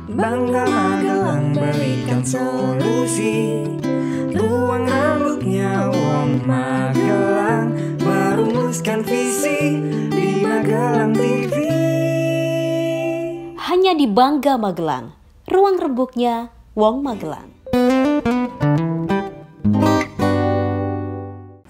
Bangga Magelang berikan solusi. Ruang rambutnya Wong Magelang merumuskan visi di Magelang TV. Hanya di Bangga Magelang, ruang rembuknya Wong Magelang.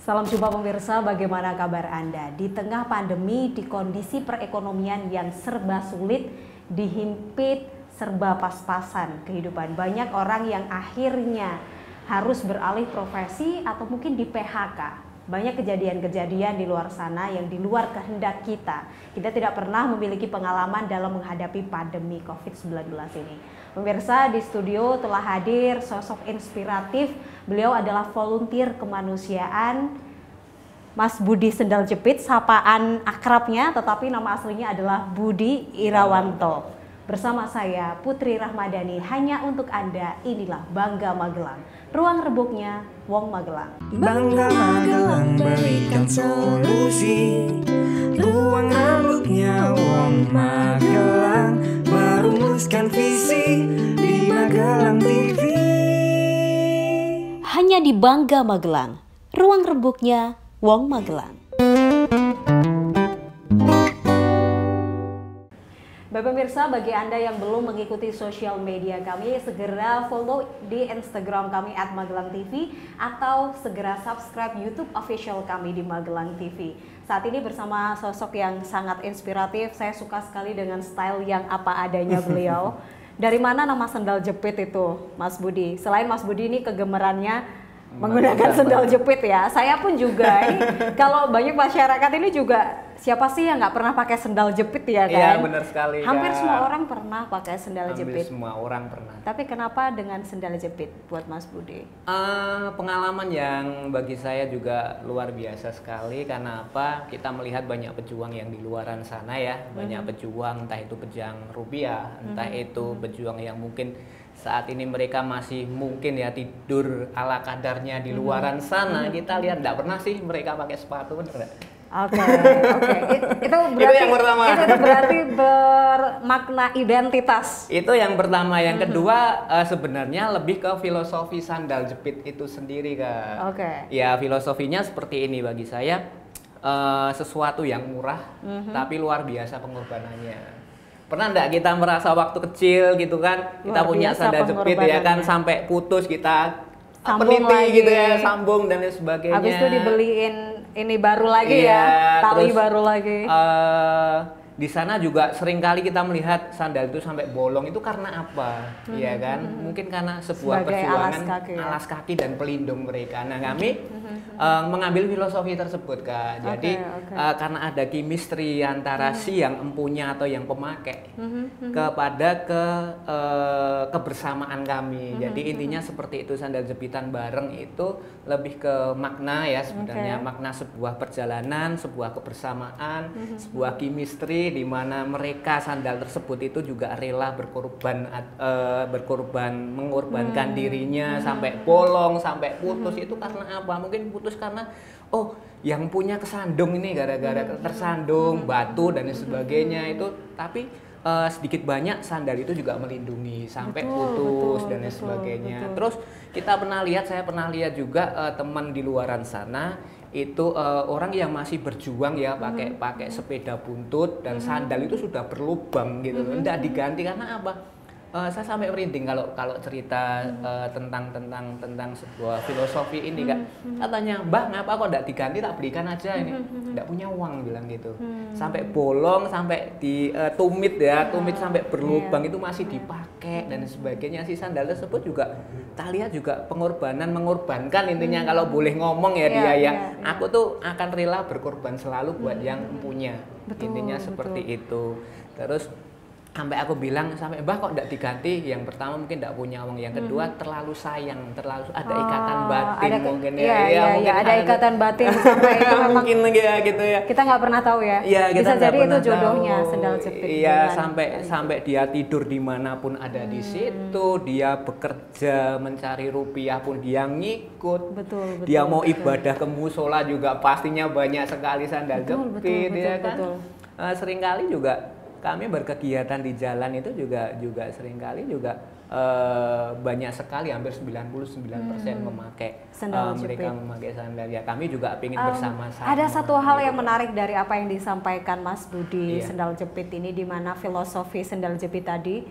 Salam jumpa pemirsa, bagaimana kabar Anda? Di tengah pandemi, di kondisi perekonomian yang serba sulit, dihimpit, serba pas-pasan kehidupan. Banyak orang yang akhirnya harus beralih profesi atau mungkin di PHK. Banyak kejadian-kejadian di luar sana yang di luar kehendak kita. Kita tidak pernah memiliki pengalaman dalam menghadapi pandemi COVID-19 ini. Pemirsa, di studio telah hadir sosok inspiratif. Beliau adalah volunteer kemanusiaan, Mas Budi Sendal Jepit, sapaan akrabnya, tetapi nama aslinya adalah Budi Irawanto. Bersama saya Putri Rahmadani, hanya untuk Anda, inilah Bangga Magelang, ruang rebuknya Wong Magelang. Bangga Magelang berikan solusi. Ruang rambutnya Wong Magelang merumuskan visi di Magelang TV. Hanya di Bangga Magelang, ruang rebuknya Wong Magelang. Bapak pemirsa, bagi Anda yang belum mengikuti sosial media kami, segera follow di Instagram kami @magelangtv atau segera subscribe YouTube official kami di Magelang TV. Saat ini bersama sosok yang sangat inspiratif, saya suka sekali dengan style yang apa adanya beliau. Dari mana nama sendal jepit itu, Mas Budi? Selain Mas Budi ini kegemerannya menggunakan sendal jepit ya, saya pun juga. Ini kalau banyak masyarakat ini juga, siapa sih yang nggak pernah pakai sendal jepit ya kan? Iya, benar sekali. Hampir Kak. semua orang pernah pakai sendal jepit. Semua orang pernah. Tapi kenapa dengan sendal jepit buat Mas Budi? Pengalaman yang bagi saya juga luar biasa sekali. Karena apa? Kita melihat banyak pejuang yang di luaran sana ya, banyak pejuang, entah itu pejuang rupiah, entah itu pejuang yang mungkin saat ini mereka masih mungkin ya tidur ala kadarnya di luaran sana. Kita lihat nggak pernah sih mereka pakai sepatu, bener nggak? Oke. Itu berarti Itu yang pertama. Itu berarti bermakna identitas. Itu yang pertama. Yang kedua sebenarnya lebih ke filosofi sandal jepit itu sendiri, Kak. Oke. Ya, filosofinya seperti ini bagi saya, sesuatu yang murah tapi luar biasa pengorbanannya. Pernah enggak kita merasa waktu kecil gitu kan, kita Luar punya biasa sandal jepit ya kan, pengorbanannya. sampai putus kita Sambung peniti lagi. gitu ya, sambung dan lain sebagainya. Habis itu dibeliin ini baru lagi Iya, ya, tali terus, baru lagi. Di sana juga seringkali kita melihat sandal itu sampai bolong, itu karena apa? Iya kan? Mungkin karena sebuah Sebagai perjuangan alas kaki ya? dan pelindung mereka. Nah, kami mengambil filosofi tersebut, Kak. Jadi karena ada chemistry antara si yang empunya atau yang pemakai kepada kebersamaan kami. Jadi intinya seperti itu, sandal jepitan bareng itu lebih ke makna ya sebenarnya, makna sebuah perjalanan, sebuah kebersamaan, sebuah chemistry di mana mereka sandal tersebut itu juga rela mengorbankan dirinya sampai bolong, sampai putus. Itu karena apa? Mungkin putus karena yang punya kesandung ini gara-gara tersandung batu dan sebagainya itu, tapi sedikit banyak sandal itu juga melindungi sampai putus dan lain sebagainya. Terus saya pernah lihat juga teman di luaran sana itu orang yang masih berjuang ya pakai sepeda buntut dan sandal itu sudah berlubang gitu, enggak diganti karena apa? Saya sampai merinding kalau cerita tentang sebuah filosofi ini, Kak. Katanya, "Mbah, ngapa kok enggak diganti, tak belikan aja ini." Enggak punya uang, bilang gitu. Sampai bolong, sampai ditumit ya, tumit sampai berlubang itu masih dipakai dan sebagainya. Si sandal tersebut juga tak lihat juga mengorbankan intinya, kalau boleh ngomong ya dia ya. Aku tuh akan rela berkorban selalu buat yang punya. Intinya seperti itu. Terus sampai aku bilang, sampai "Mbah kok enggak diganti?" Yang pertama mungkin enggak punya uang, yang kedua terlalu sayang, terlalu ada ikatan batin mungkin mungkin ada ikatan batin sampai itu memang mungkin ya gitu ya. Kita nggak pernah tahu ya. Bisa jadi itu jodohnya tahu. Sendal jepit. Iya, sampai dia tidur dimanapun ada di situ, dia bekerja mencari rupiah pun dia ngikut. Betul. Dia mau ibadah ke musola juga pastinya banyak sekali sandal jepit ya kan. Seringkali juga kami berkegiatan di jalan itu juga seringkali juga banyak sekali, hampir 99% memakai mereka memakai sandal. Ya kami juga ingin bersama-sama. Ada satu hal yang menarik dari apa yang disampaikan Mas Budi sendal jepit ini, di mana filosofi sendal jepit tadi.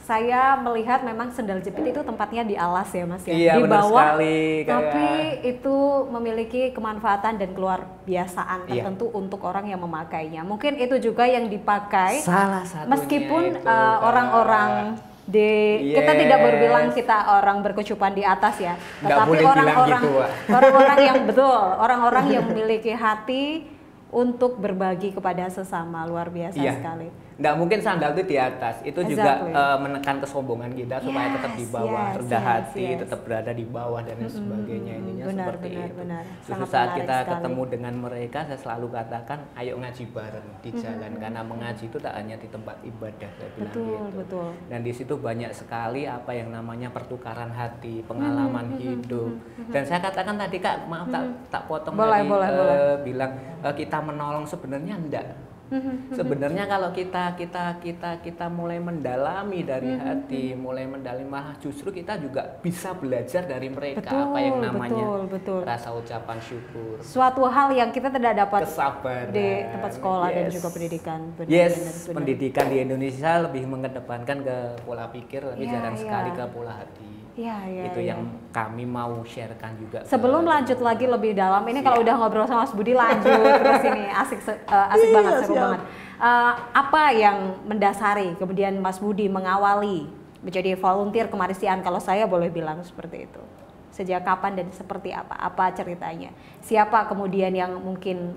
Saya melihat memang sendal jepit itu tempatnya di alas ya Mas ya, iya, di bawah, sekali, tapi itu memiliki kemanfaatan dan keluar biasaan tertentu untuk orang yang memakainya. Mungkin itu juga yang dipakai salah satunya meskipun itu, orang-orang kita tidak berbilang kita orang berkecupan di atas ya, tetapi orang-orang yang orang-orang yang memiliki hati untuk berbagi kepada sesama, luar biasa sekali. Nggak mungkin sandal itu di atas, itu juga menekan kesombongan kita supaya tetap di bawah, rendah hati, tetap berada di bawah dan sebagainya. Intinya seperti itu. Suatu saat kita ketemu dengan mereka, saya selalu katakan, ayo ngaji bareng di jalan, karena mengaji itu tak hanya di tempat ibadah, saya bilang gitu. Dan di situ banyak sekali apa yang namanya pertukaran hati, pengalaman hidup. Dan saya katakan tadi Kak, maaf tak potong tadi, bilang kita menolong, sebenarnya enggak. Sebenarnya kalau kita mulai mendalami dari hati, mulai mendalami, malah justru kita juga bisa belajar dari mereka apa yang namanya rasa ucapan syukur. Suatu hal yang kita tidak dapat kesabaran di tempat sekolah dan juga pendidikan. Pendidikan di Indonesia lebih mengedepankan ke pola pikir, tapi jarang sekali ke pola hati. Itu yang kami mau sharekan juga. Sebelum lanjut lagi lebih dalam, ini kalau udah ngobrol sama Mas Budi lanjut terus ini asik banget, seru banget. Apa yang mendasari kemudian Mas Budi mengawali menjadi volunteer kemarisian, kalau saya boleh bilang seperti itu? Sejak kapan dan seperti apa? Apa ceritanya? Siapa kemudian yang mungkin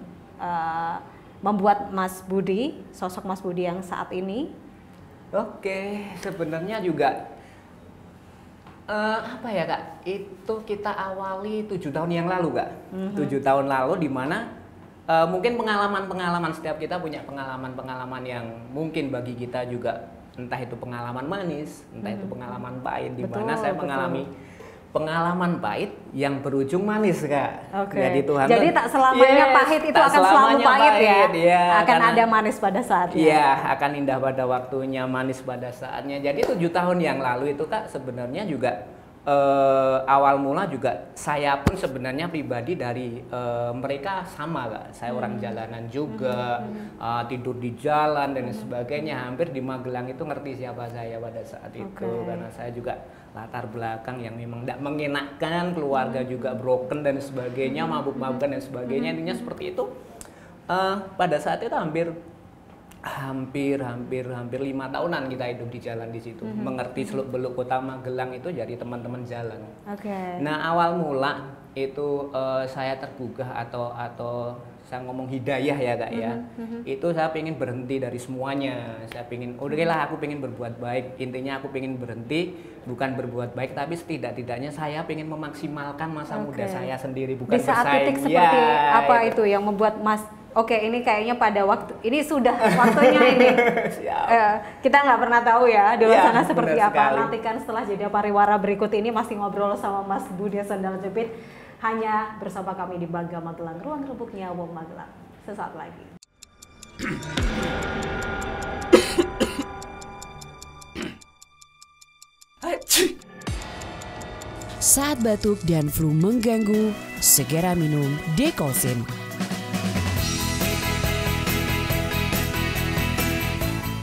membuat Mas Budi, sosok Mas Budi yang saat ini? Oke, sebenarnya juga apa ya Kak, itu kita awali 7 tahun yang lalu Kak. 7 tahun lalu, di mana mungkin pengalaman setiap kita punya pengalaman yang mungkin bagi kita juga, entah itu pengalaman manis, entah itu pengalaman pahit, di mana saya mengalami pengalaman pahit yang berujung manis Kak. Jadi tak selamanya pahit itu akan selalu pahit ya. Akan ada manis pada saatnya. Iya, akan indah pada waktunya, manis pada saatnya. Jadi 7 tahun yang lalu itu Kak, sebenarnya juga awal mula juga saya pun sebenarnya pribadi dari mereka sama Kak. Saya orang jalanan juga, tidur di jalan dan sebagainya. Hampir di Magelang itu ngerti siapa saya pada saat itu, karena saya juga latar belakang yang memang tidak mengenakan, keluarga juga broken dan sebagainya, mabuk-mabukan dan sebagainya. Intinya seperti itu. Pada saat itu hampir 5 tahunan kita hidup di jalan di situ, mengerti seluk-beluk kota Magelang itu jadi teman-teman jalan. Nah awal mula itu saya tergugah atau saya ngomong hidayah ya Kak ya, itu saya pengen berhenti dari semuanya. Saya pengen, aku pengen berbuat baik. Intinya aku pengen berhenti, bukan berbuat baik, tapi setidak-tidaknya saya pengen memaksimalkan masa muda saya sendiri, bukan di saat titik seperti apa itu yang membuat Mas, ini kayaknya pada waktu ini sudah waktunya ini. Kita nggak pernah tahu ya di luar sana seperti apa. Nantikan setelah jeda pariwara berikut ini masih ngobrol sama Mas Budi Sendal Jepit, hanya bersama kami di Bangga Magelang, ruang rebuknya Wong Magelang. Sesaat lagi. Saat batuk dan flu mengganggu, segera minum Dekolsin.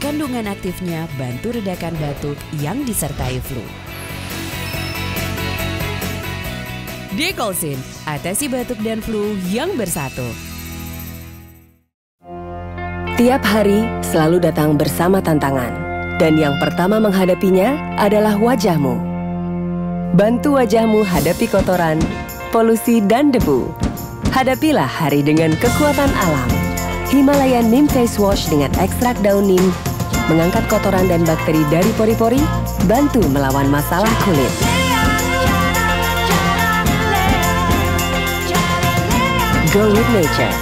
Kandungan aktifnya bantu redakan batuk yang disertai flu. Dekolsin, atasi batuk dan flu yang bersatu. Tiap hari selalu datang bersama tantangan, dan yang pertama menghadapinya adalah wajahmu. Bantu wajahmu hadapi kotoran, polusi, dan debu. Hadapilah hari dengan kekuatan alam. Himalaya Neem Face Wash dengan ekstrak daun neem mengangkat kotoran dan bakteri dari pori-pori, bantu melawan masalah kulit. Go with nature.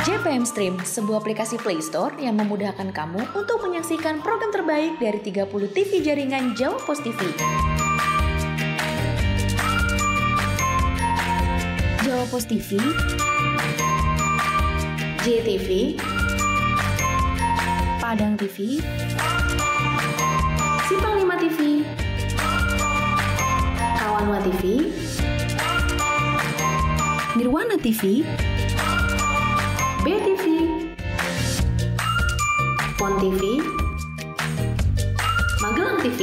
JPM Stream, sebuah aplikasi Play Store yang memudahkan kamu untuk menyaksikan program terbaik dari 30 TV jaringan Jawa Pos TV. Jawa Pos TV, JTV, Padang TV, Simpang 5 TV, Kawanwa TV, Nirwana TV, BTV, Pon TV, Magelang TV.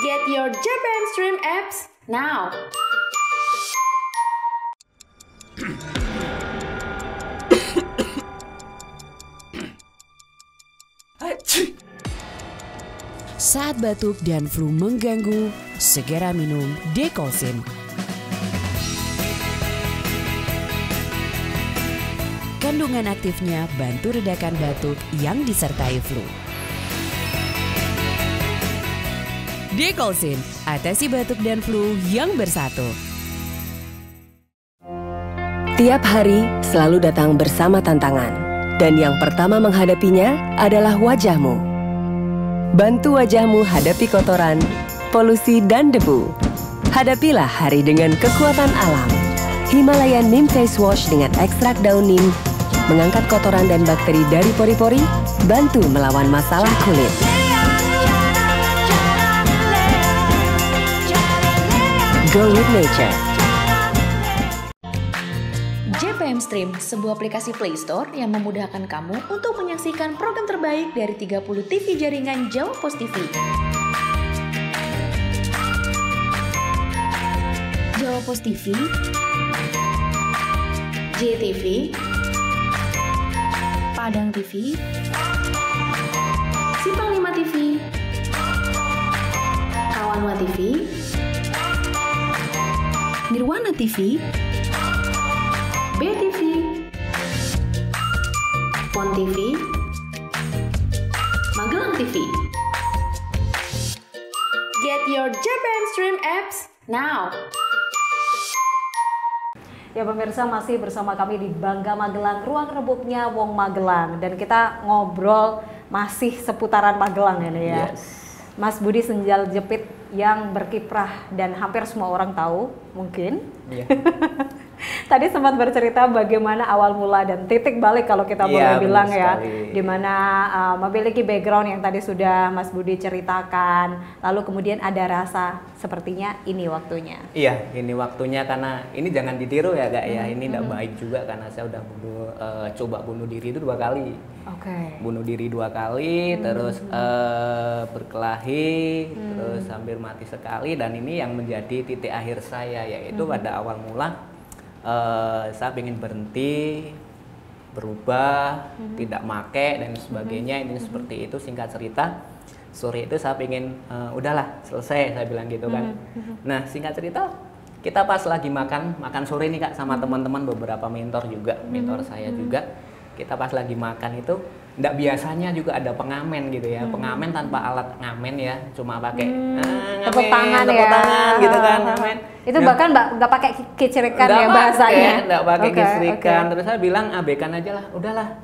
Get your JPM Stream apps now. Saat batuk dan flu mengganggu, segera minum Dekolsin. Kandungan aktifnya bantu redakan batuk yang disertai flu. Dekolsin, atasi batuk dan flu yang bersatu. Tiap hari selalu datang bersama tantangan, dan yang pertama menghadapinya adalah wajahmu. Bantu wajahmu hadapi kotoran, polusi, dan debu. Hadapilah hari dengan kekuatan alam. Himalaya Neem Face Wash dengan ekstrak daun neem mengangkat kotoran dan bakteri dari pori-pori, bantu melawan masalah kulit. Go with nature. JPM Stream, sebuah aplikasi Play Store yang memudahkan kamu untuk menyaksikan program terbaik dari 30 TV jaringan Jawa Pos TV. Jawa Pos TV, JTV, Padang TV, Simpang 5 TV, Kawanwa TV, Nirwana TV, BTV, Pon TV, Magelang TV. Get your JPM Stream apps now. Ya pemirsa, masih bersama kami di Bangga Magelang, ruang rebuknya Wong Magelang, dan kita ngobrol masih seputaran Magelang ini ya. Yes. Mas Budi Senjal Jepit yang berkiprah dan hampir semua orang tahu mungkin. Iya. Tadi sempat bercerita bagaimana awal mula dan titik balik kalau kita boleh bilang ya, dimana memiliki background yang tadi sudah Mas Budi ceritakan, lalu kemudian ada rasa sepertinya ini waktunya. Iya, ini waktunya, karena ini jangan ditiru ya Kak ya, ini tidak baik juga karena saya udah coba bunuh diri itu 2 kali. Oke. Bunuh diri 2 kali, terus berkelahi, terus hampir mati sekali, dan ini yang menjadi titik akhir saya, yaitu pada awal mula saya ingin berhenti, berubah, tidak make dan sebagainya. Ini seperti itu, singkat cerita. Sore itu saya ingin udahlah selesai, saya bilang gitu kan. Nah singkat cerita, kita pas lagi makan sore nih Kak sama teman-teman, beberapa mentor juga, mentor saya juga. Kita pas lagi makan itu, nggak biasanya juga ada pengamen gitu ya, pengamen tanpa alat ngamen ya, cuma pakai tepuk tangan gitu kan, ngamen. Itu bahkan nggak pakai kicirikan ya bahasanya. Nggak pakai kicirikan. Terus saya bilang abaikan aja lah, udahlah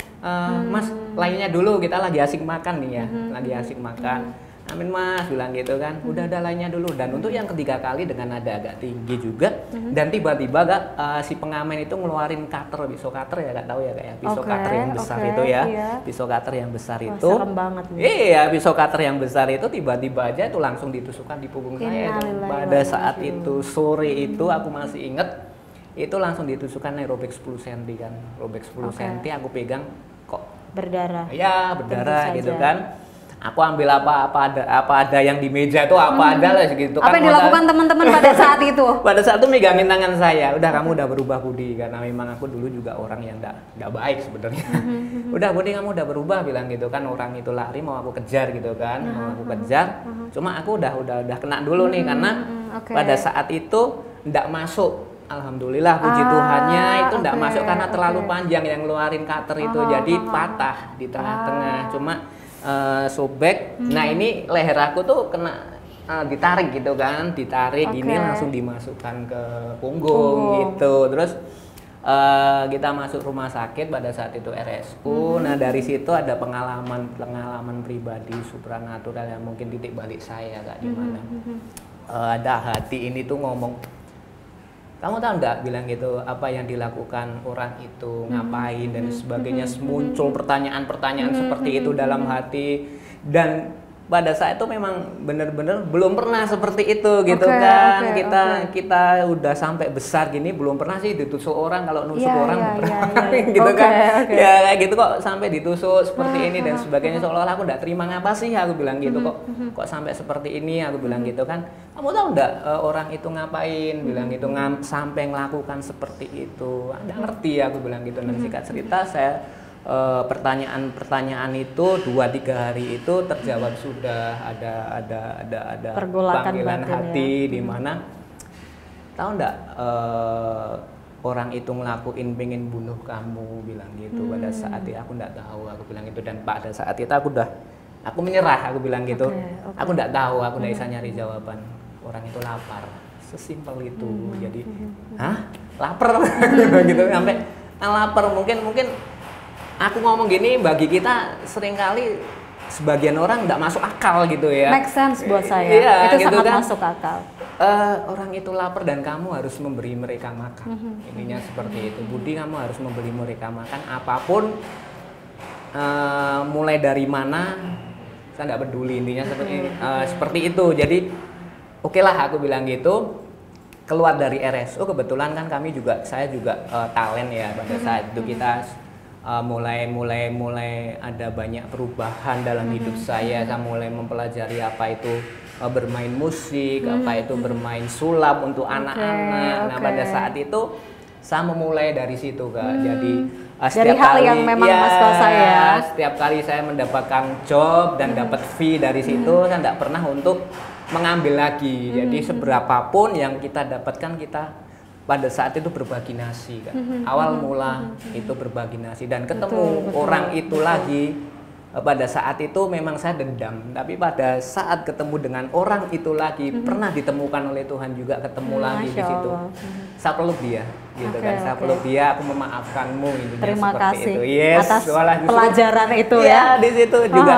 Mas, lainnya dulu, kita lagi asik makan nih ya, lagi asik makan. Amin Mas, bilang gitu kan, udah ada lainnya dulu. Dan untuk yang ketiga kali dengan nada agak tinggi juga, dan tiba-tiba Kak, si pengamen itu ngeluarin cutter, pisau cutter ya Kak, tahu ya Kak ya, pisau cutter yang besar itu ya, pisau cutter yang besar itu. Serem banget nih. Iya, pisau cutter yang besar itu tiba-tiba aja itu langsung ditusukkan di punggung saya itu. Pada saat itu sore itu aku masih inget, itu langsung ditusukkan nih, robek 10 cm kan, robek 10 cm, aku pegang kok berdarah. Ya berdarah gitu kan. Aku ambil apa ada yang di meja itu, apa ada lah gitu kan. Apa yang dilakukan teman-teman pada saat itu? Pada saat itu megangin tangan saya, udah kamu udah berubah Budi, karena memang aku dulu juga orang yang enggak baik sebenarnya. Udah Budi, kamu udah berubah, bilang gitu kan. Orang itu lari mau aku kejar gitu kan, mau aku kejar. Cuma aku udah kena dulu nih, karena pada saat itu enggak masuk. Alhamdulillah, puji Tuhannya itu enggak masuk karena terlalu panjang yang ngeluarin cutter itu, jadi patah di tengah-tengah. Cuma sobek. Nah ini leher aku tuh kena ditarik gitu kan, ditarik ini langsung dimasukkan ke punggung gitu. Terus kita masuk rumah sakit pada saat itu RSU. Nah dari situ ada pengalaman pribadi supranatural yang mungkin titik balik saya Kak, di mana ada hati ini tuh ngomong, kamu tahu nggak, bilang gitu, apa yang dilakukan orang itu, ngapain dan sebagainya. Muncul pertanyaan-pertanyaan seperti itu dalam hati, dan pada saat itu memang benar-benar belum pernah seperti itu gitu kan. Kita udah sampai besar gini belum pernah sih ditusuk orang, kalau nusuk orang gitu kan. Ya kayak gitu kok sampai ditusuk seperti ini dan sebagainya, seolah-olah aku nggak terima, ngapa sih aku bilang gitu, kok sampai seperti ini aku bilang gitu kan. Kamu tahu nggak orang itu ngapain, bilang gitu, sampai melakukan seperti itu. Nggak ngerti aku bilang gitu. Dan singkat cerita saya pertanyaan-pertanyaan itu 2-3 hari itu terjawab sudah. Ada panggilan hati di mana, tahu nggak, orang itu ngelakuin pengen bunuh kamu, bilang gitu. Pada saat itu aku nggak tahu, aku bilang gitu. Dan pada saat itu aku menyerah, aku bilang gitu. Aku nggak tahu, aku nggak bisa nyari jawaban. Orang itu lapar, sesimpel itu. Jadi lapar gitu, sampai lapar. Mungkin aku ngomong gini, bagi kita seringkali sebagian orang nggak masuk akal gitu ya. Make sense buat saya. Iya, itu gitu sangat kan? masuk akal. Orang itu lapar dan kamu harus memberi mereka makan. Ininya seperti itu. Budi, kamu harus memberi mereka makan apapun, mulai dari mana, saya nggak peduli, intinya seperti itu. Jadi oke lah, aku bilang gitu. Keluar dari RSU, kebetulan kan saya juga talent ya. Pada saat itu kita mulai ada banyak perubahan dalam hidup saya mulai mempelajari apa itu bermain musik, apa itu bermain sulap untuk anak-anak. Nah, pada saat itu saya memulai dari situ, Kak. Jadi setiap hal kali yang memang masuk saya, setiap kali saya mendapatkan job dan dapat fee dari situ, saya tidak pernah untuk mengambil lagi. Jadi seberapapun yang kita dapatkan, kita pada saat itu berbagi nasi kan. Awal mula itu berbagi nasi dan ketemu orang itu lagi. Pada saat itu memang saya dendam, tapi pada saat ketemu dengan orang itu lagi, pernah ditemukan oleh Tuhan juga, ketemu lagi di situ. Saya peluk dia, gitu kan. Saya peluk dia, aku memaafkanmu, intinya terima seperti kasih itu. Yes, atas pelajaran itu ya. Ya, di situ juga.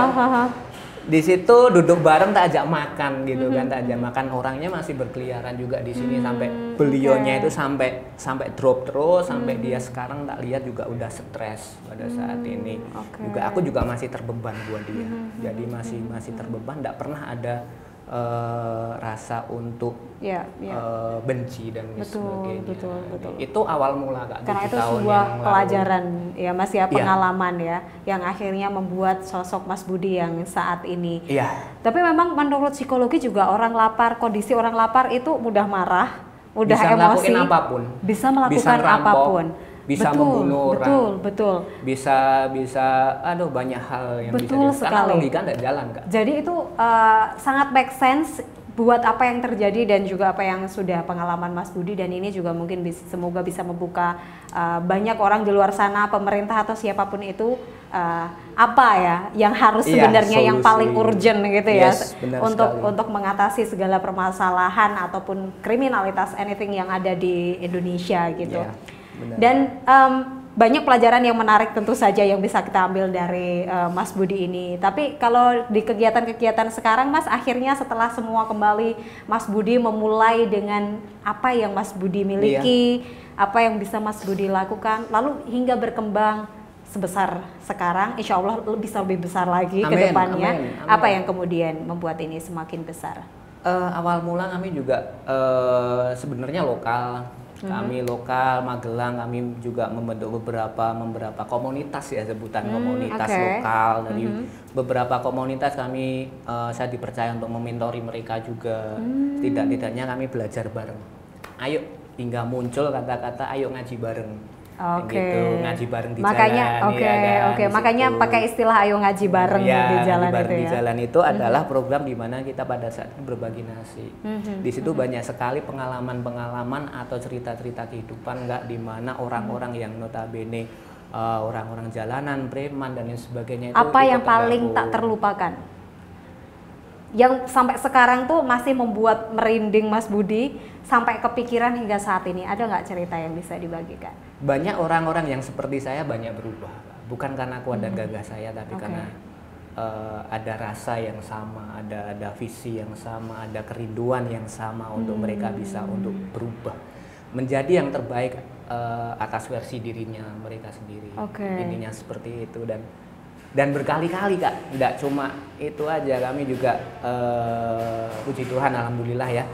Di situ duduk bareng, tak ajak makan gitu kan, tak ajak makan. Orangnya masih berkeliaran juga di sini sampai beliaunya itu sampai drop terus, sampai dia sekarang tak lihat juga udah stres pada saat ini. Juga aku juga masih terbeban buat dia. Jadi masih terbeban, tak pernah ada rasa untuk benci dan sebagainya. Betul. Itu awal mula, Kak. Karena itu tahun sebuah yang lalu. pelajaran ya Mas ya, pengalaman ya, yang akhirnya membuat sosok Mas Budi yang saat ini. Iya. Tapi memang menurut psikologi juga orang lapar, kondisi orang lapar itu mudah marah, mudah bisa emosi, apapun. Bisa melakukan Bisa ngerampok, apapun. Bisa membunuh orang. Betul. Bisa banyak hal yang betul bisa sekali. Karena logika nggak jalan, Kak. Jadi itu sangat make sense buat apa yang terjadi dan juga apa yang sudah pengalaman Mas Budi, dan ini juga mungkin semoga bisa membuka banyak orang di luar sana, pemerintah atau siapapun itu, apa ya yang harus sebenarnya yang paling urgent gitu ya, untuk mengatasi segala permasalahan ataupun kriminalitas anything yang ada di Indonesia gitu. Dan banyak pelajaran yang menarik tentu saja yang bisa kita ambil dari Mas Budi ini. Tapi kalau di kegiatan-kegiatan sekarang, Mas, akhirnya setelah semua kembali, Mas Budi memulai dengan apa yang Mas Budi miliki, apa yang bisa Mas Budi lakukan, lalu hingga berkembang sebesar sekarang, insya Allah bisa lebih besar lagi ke depannya. Apa yang kemudian membuat ini semakin besar? Awal mula kami juga sebenarnya lokal. Kami lokal Magelang, kami juga membentuk beberapa komunitas ya, sebutan komunitas lokal. Dari beberapa komunitas kami, saya dipercaya untuk mementori mereka juga. Tidak-tidaknya kami belajar bareng. Ayo, hingga muncul kata-kata ayo ngaji bareng. Gitu, ngaji bareng di jalan. Makanya pakai istilah ayo ngaji bareng di jalan itu itu ya. Di jalan itu adalah program di mana kita pada saat itu berbagi nasi. Di situ banyak sekali pengalaman-pengalaman atau cerita-cerita kehidupan, nggak, di mana orang-orang yang notabene orang-orang jalanan, preman dan lain sebagainya itu. Apa yang paling tak terlupakan? Yang sampai sekarang tuh masih membuat merinding Mas Budi sampai kepikiran hingga saat ini, ada nggak cerita yang bisa dibagikan? Banyak orang-orang yang seperti saya banyak berubah, bukan karena kuat dan gagah saya, tapi karena ada rasa yang sama, ada visi yang sama, ada kerinduan yang sama untuk mereka bisa untuk berubah. menjadi yang terbaik atas versi dirinya mereka sendiri. Intinya seperti itu, dan berkali-kali Kak, tidak cuma itu aja, kami juga puji Tuhan alhamdulillah ya,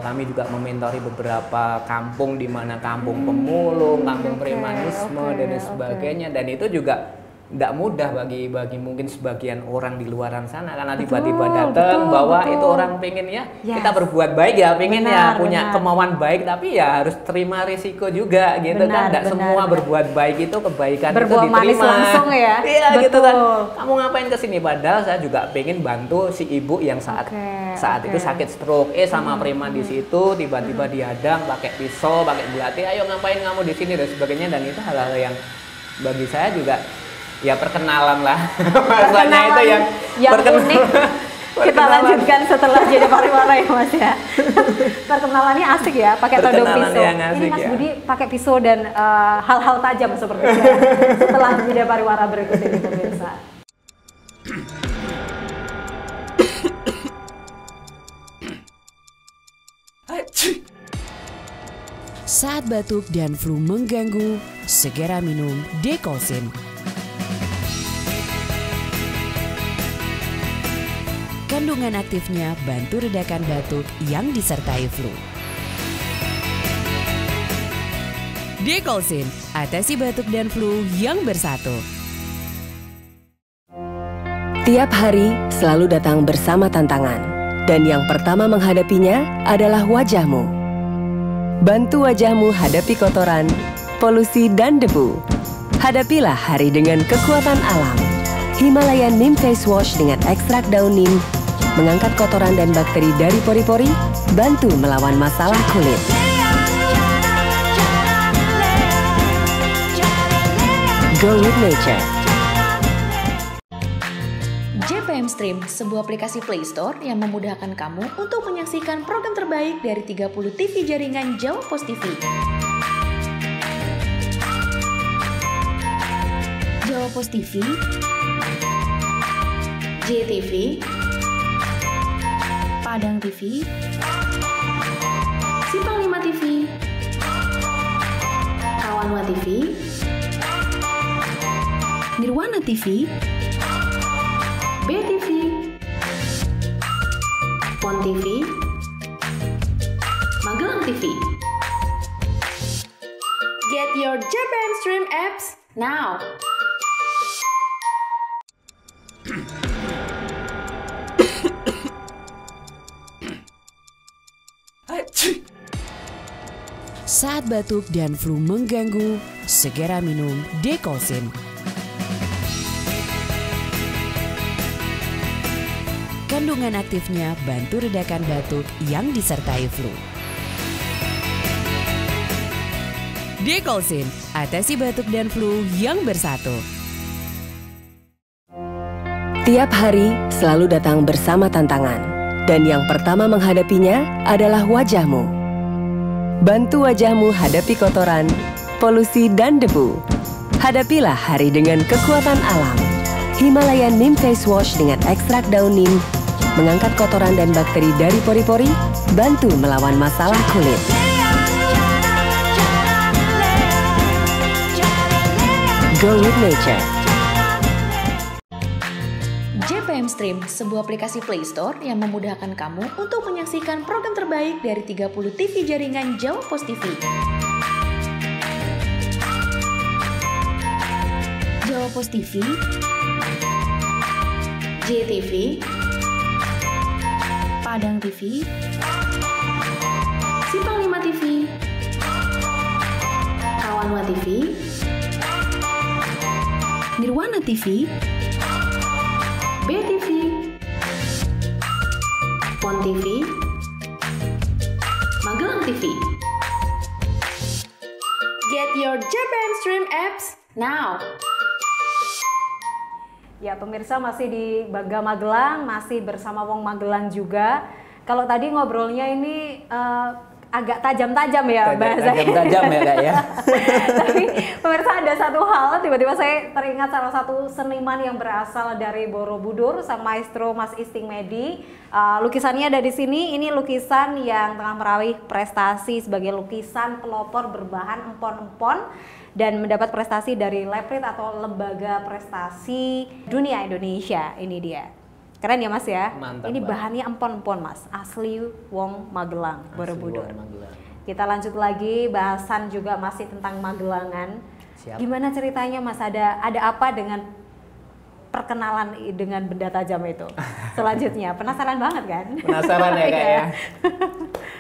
kami juga mementori beberapa kampung, di mana kampung pemulung, kampung premanisme dan sebagainya, dan itu juga tidak mudah bagi mungkin sebagian orang di luaran sana, karena tiba-tiba datang bahwa itu orang pengen ya kita berbuat baik ya, pengen punya kemauan baik, tapi ya harus terima risiko juga gitu kan. Tidak semua berbuat baik itu kebaikan berbuah itu diterima manis langsung ya. Iya gitu kan, kamu ngapain kesini, padahal saya juga pengen bantu si ibu yang saat itu sakit stroke, sama preman di situ tiba-tiba dihadang pakai pisau, pakai belati, ayo ngapain kamu di sini dan sebagainya, dan itu hal-hal yang bagi saya juga ya perkenalan lah. Makanya itu yang unik. Kita lanjutkan setelah jeda pariwara ya Mas ya. Perkenalannya asik ya, pakai todong pisau. Ini Mas Budi pakai pisau dan hal-hal tajam seperti itu. Setelah jeda pariwara berikut ini pemirsa. Saat batuk dan flu mengganggu, segera minum Dekolsin. Kandungan aktifnya bantu redakan batuk yang disertai flu. Dekolsin, atasi batuk dan flu yang bersatu. Tiap hari selalu datang bersama tantangan, dan yang pertama menghadapinya adalah wajahmu. Bantu wajahmu hadapi kotoran, polusi, dan debu. Hadapilah hari dengan kekuatan alam. Himalayan Neem Face Wash dengan ekstrak daun neem mengangkat kotoran dan bakteri dari pori-pori, bantu melawan masalah kulit. Go with nature. JPM Stream, sebuah aplikasi Play Store yang memudahkan kamu untuk menyaksikan program terbaik dari 30 TV jaringan Jawa Pos TV. Jawa Pos TV, JTV, Padang TV, Simpang 5 TV, Kawanwa TV, Nirwana TV, BTV, Pon TV, Magelang TV. Get your JPM Stream apps now. Saat batuk dan flu mengganggu, segera minum Dekolsin. Kandungan aktifnya bantu redakan batuk yang disertai flu. Dekolsin, atasi batuk dan flu yang bersatu. Tiap hari selalu datang bersama tantangan, dan yang pertama menghadapinya adalah wajahmu. Bantu wajahmu hadapi kotoran, polusi, dan debu. Hadapilah hari dengan kekuatan alam. Himalayan Neem Face Wash dengan ekstrak daun neem mengangkat kotoran dan bakteri dari pori-pori, bantu melawan masalah kulit. Go with nature. JPM Stream, sebuah aplikasi Play Store yang memudahkan kamu untuk menyaksikan program terbaik dari 30 TV jaringan Jawa Pos TV. Jawa Pos TV, JTV, Padang TV, Simpang 5 TV, Kawanwa TV, Nirwana TV, BTV, Pon TV, Magelang TV. Get your JPM Stream apps now. Ya pemirsa, masih di Baga Magelang, masih bersama Wong Magelang juga. Kalau tadi ngobrolnya ini agak tajam-tajam ya bahasanya. Tajam-tajam ya Kak ya. Tapi pemirsa, ada satu hal, tiba-tiba saya teringat salah satu seniman yang berasal dari Borobudur, sang maestro Mas Isting Medi. Lukisannya ada di sini. Ini lukisan yang tengah meraih prestasi sebagai lukisan pelopor berbahan empon-empon dan mendapat prestasi dari LEPRIT atau Lembaga Prestasi Dunia Indonesia. Ini dia. Keren ya Mas ya. Mantap, ini Mbak. bahannya empon-empon Mas, asli wong Magelang, Borobudur. Asli wong Magelang. Kita lanjut lagi, bahasan juga masih tentang Magelangan. Siap. Gimana ceritanya Mas, ada apa dengan perkenalan dengan benda tajam itu? Selanjutnya, penasaran banget kan? Penasaran ya Kak Iya. ya.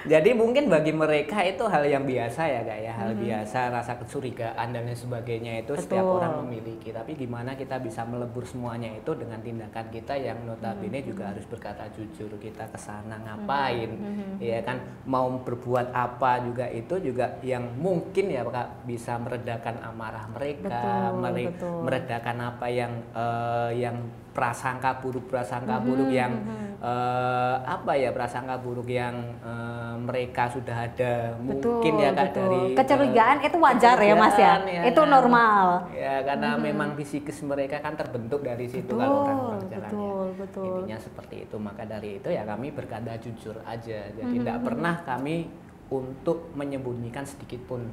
Jadi mungkin bagi mereka itu hal yang biasa ya Kak ya, hal biasa, rasa kecurigaan dan lain sebagainya itu setiap Betul. orang memiliki. Tapi gimana kita bisa melebur semuanya itu dengan tindakan kita yang notabene juga harus berkata jujur. Kita kesana ngapain, ya kan, mau berbuat apa juga itu juga yang mungkin ya Kak bisa meredakan amarah mereka, Betul. meredakan apa yang prasangka buruk yang apa ya, prasangka buruk yang mereka sudah ada. Mungkin ya Kak, dari kecurigaan itu wajar ya Mas ya, kecurigaan, itu kan. normal. Ya karena memang psikis mereka kan terbentuk dari situ kalau orang-orang jalannya. Betul. Intinya seperti itu. Maka dari itu ya kami berkata jujur aja. Jadi tidak pernah kami untuk menyembunyikan sedikit pun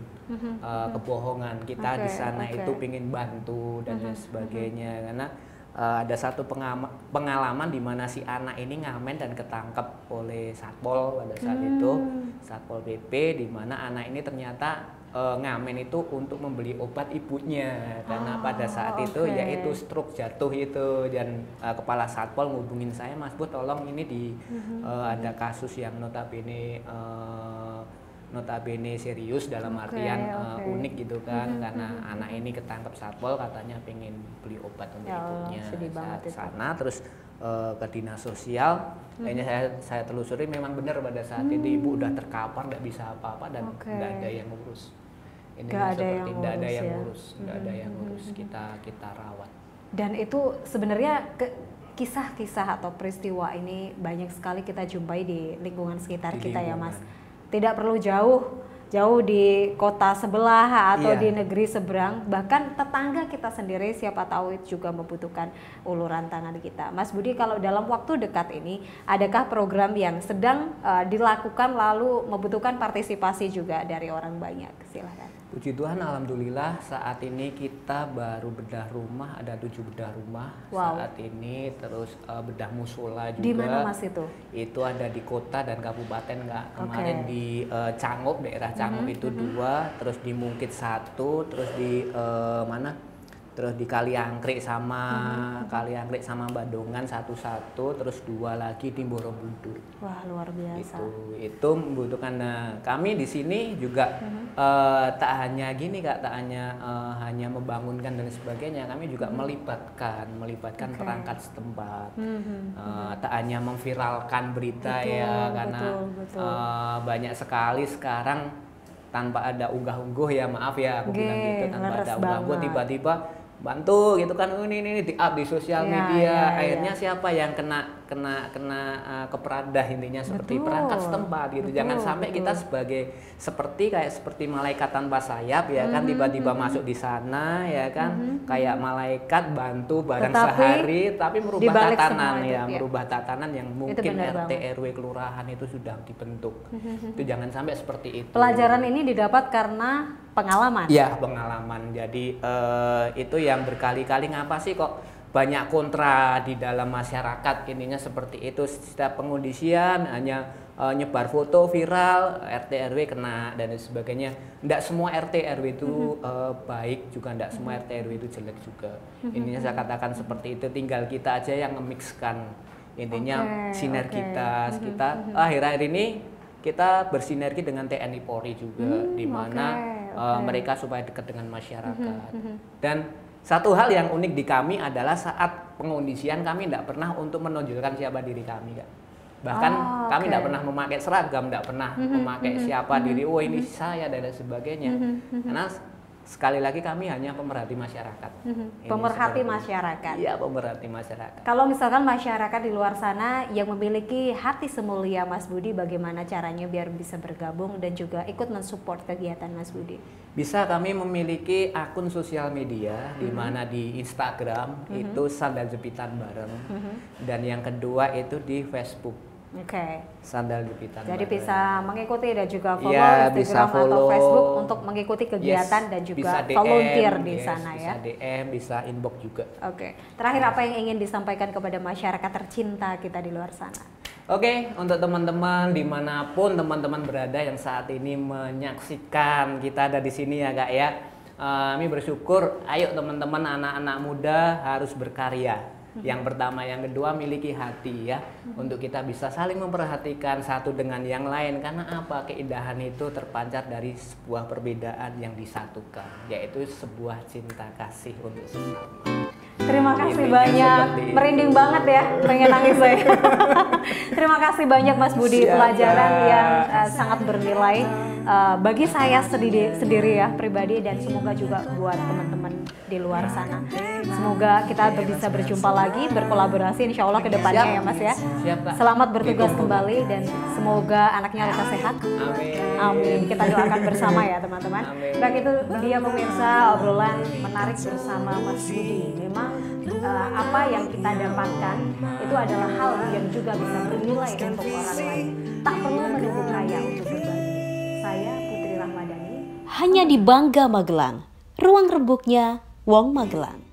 kebohongan. Kita di sana itu ingin bantu dan lain sebagainya, karena ada satu pengalaman di mana si anak ini ngamen dan ketangkep oleh Satpol pada saat itu, Satpol PP, di mana anak ini ternyata ngamen itu untuk membeli obat ibunya, karena pada saat itu yaitu stroke jatuh itu, dan kepala Satpol ngubungin saya, Mas Bu tolong ini ada kasus yang notabene serius dalam artian unik gitu kan, karena anak ini ketangkep Satpol katanya pengen beli obat untuk ibunya. Saat sana terus ke dinas sosial, kayaknya saya telusuri memang benar pada saat itu ibu udah terkapar, nggak bisa apa-apa dan nggak ada yang ngurus. Intinya seperti nggak ada yang ngurus, nggak ada yang ngurus, kita rawat. Dan itu sebenarnya kisah-kisah atau peristiwa ini banyak sekali kita jumpai di lingkungan sekitar kita ya Mas. Tidak perlu jauh di kota sebelah atau di negeri seberang, bahkan tetangga kita sendiri siapa tahu itu juga membutuhkan uluran tangan kita. Mas Budi, kalau dalam waktu dekat ini adakah program yang sedang dilakukan lalu membutuhkan partisipasi juga dari orang banyak? Silahkan. Puji Tuhan, alhamdulillah saat ini kita baru bedah rumah, ada 7 bedah rumah saat ini, terus bedah musola juga. Di mana Mas itu? Itu ada di kota dan kabupaten Kak. Kemarin di Canggup, daerah Canggup itu 2, terus di Mungkit 1, terus di mana? Terus di Kaliangkrik sama Badongan 1, terus 2 lagi di Borobudur. Wah, luar biasa. Itu membutuhkan. Nah, kami di sini juga tak hanya gini Kak, tak hanya membangunkan dan sebagainya, kami juga melibatkan perangkat setempat. Tak hanya memviralkan berita karena banyak sekali sekarang tanpa ada unggah-ungguh ya, maaf ya aku bilang gitu, tanpa ada unggah-ungguh tiba-tiba bantu gitu kan, ini di-up di sosial media, akhirnya siapa yang kena keperadah, intinya seperti perangkat setempat gitu. Jangan sampai kita seperti malaikat tanpa sayap ya kan, tiba-tiba masuk di sana ya kan, kayak malaikat bantu barang sehari tapi merubah tatanan merubah tatanan yang mungkin RT RW kelurahan itu sudah dibentuk. Itu jangan sampai seperti itu. Pelajaran ini didapat karena pengalaman. Ya, pengalaman. Jadi itu yang berkali-kali, ngapa sih kok banyak kontra di dalam masyarakat, intinya seperti itu. Setiap pengondisian hanya nyebar foto viral, RT RW kena dan sebagainya. Tidak semua RT RW itu baik juga, tidak semua RT RW itu jelek juga. Intinya saya katakan seperti itu, tinggal kita aja yang nge-mixkan. Intinya sinergitas kita. Akhir-akhir ini kita bersinergi dengan TNI Polri juga, di mana mereka supaya dekat dengan masyarakat. Dan satu hal yang unik di kami adalah saat pengondisian kami tidak pernah untuk menonjolkan siapa diri kami, Kak. Bahkan kami tidak pernah memakai seragam, tidak pernah memakai siapa diri, oh ini saya dan sebagainya. Karena sekali lagi kami hanya pemerhati masyarakat. Ini Pemerhati seperti- masyarakat. Iya, pemerhati masyarakat. Kalau misalkan masyarakat di luar sana yang memiliki hati semulia Mas Budi, bagaimana caranya biar bisa bergabung dan juga ikut mensupport kegiatan Mas Budi? Bisa, kami memiliki akun sosial media di mana di Instagram itu Sandal Jepitan Bareng, dan yang kedua itu di Facebook Oke. Sandal Jepitan Jadi Bareng. bisa mengikuti dan juga follow Iya, Instagram bisa atau follow. Facebook untuk mengikuti kegiatan Yes, dan juga bisa DM, volunteer di yes, sana ya. Bisa DM, bisa inbox juga. Oke. Terakhir apa yang ingin disampaikan kepada masyarakat tercinta kita di luar sana? Oke, untuk teman-teman dimanapun teman-teman berada yang saat ini menyaksikan kita ada di sini ya Kak ya. Kami bersyukur, ayo teman-teman anak-anak muda harus berkarya. Yang pertama, yang kedua miliki hati ya, untuk kita bisa saling memperhatikan satu dengan yang lain. Karena apa? Keindahan itu terpancar dari sebuah perbedaan yang disatukan, yaitu sebuah cinta kasih untuk sesama. Terima kasih Intinya banyak, seperti itu. merinding banget ya, pengen nangis saya. Terima kasih banyak Mas Budi, Siap, pelajaran Kak. yang sangat bernilai bagi saya sendiri ya pribadi, dan semoga juga buat teman-teman di luar sana. Semoga kita bisa berjumpa lagi, berkolaborasi insya Allah ke depannya Siap. ya Mas ya. Siap, Kak. Selamat bertugas Ditunggu. kembali dan semoga anaknya lekas sehat. Amin. Amin. Kita doakan bersama ya teman-teman. Amin. Baik, itu dia pemirsa obrolan menarik bersama Mas Budi. Memang apa yang kita dapatkan itu adalah hal yang juga bisa bernilai untuk orang lain. Tak perlu menunggu kaya untuk berbagi. Saya Putri Rahmadani. Hanya di Bangga Magelang, ruang rembuknya Wong Magelang.